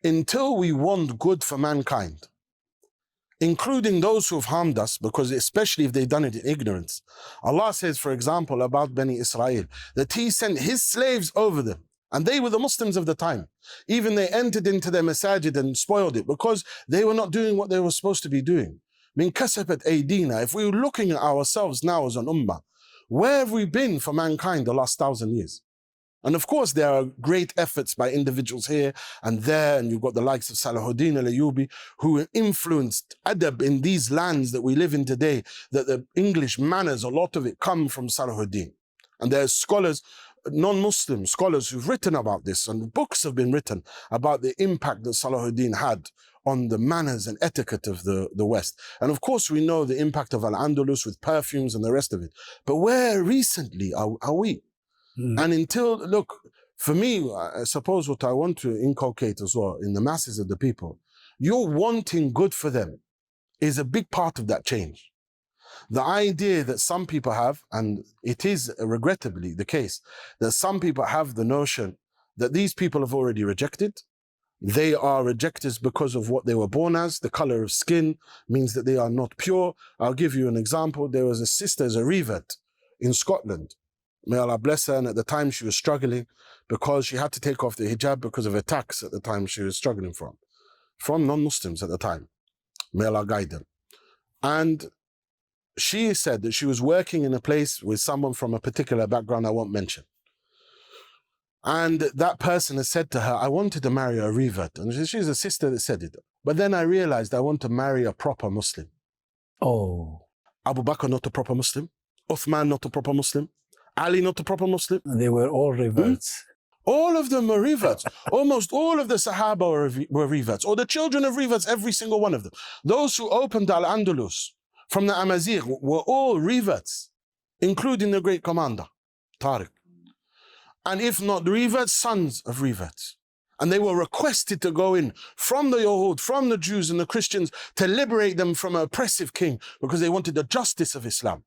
until we want good for mankind, including those who have harmed us, because especially if they've done it in ignorance. Allah says, for example, about Bani Israel, that He sent His slaves over them, and they were the Muslims of the time. Even they entered into their masajid and spoiled it because they were not doing what they were supposed to be doing. Min kasabat aydina. If we were looking at ourselves now as an ummah, where have we been for mankind the last 1,000 years? And of course, there are great efforts by individuals here and there, and you've got the likes of Salahuddin al-Ayyubi, who influenced adab in these lands that we live in today, that the English manners, a lot of it come from Salahuddin. And there's scholars, non-Muslim scholars, who've written about this, and books have been written about the impact that Salahuddin had on the manners and etiquette of the West. And of course, we know the impact of Al-Andalus with perfumes and the rest of it. But where recently are we? And until, look, for me, I suppose what I want to inculcate as well in the masses of the people, you're wanting good for them is a big part of that change. The idea that some people have, and it is regrettably the case, that some people have the notion that these people have already rejected. They are rejectors because of what they were born as. The color of skin means that they are not pure. I'll give you an example. There was a sister, a revert in Scotland. May Allah bless her, and at the time she was struggling because she had to take off the hijab because of attacks at the time she was struggling from non-Muslims at the time. May Allah guide them. And she said that she was working in a place with someone from a particular background I won't mention. And that person has said to her, I wanted to marry a revert. And she's a sister that said it. But then I realized I want to marry a proper Muslim. Oh. Abu Bakr, not a proper Muslim. Uthman, not a proper Muslim. Ali, not a proper Muslim. They were all reverts. All of them were reverts. Almost all of the Sahaba were reverts, or the children of reverts, every single one of them. Those who opened Al-Andalus from the Amazigh were all reverts, including the great commander, Tariq. And if not reverts, sons of reverts. And they were requested to go in from the Yahud, from the Jews and the Christians, to liberate them from an oppressive king, because they wanted the justice of Islam.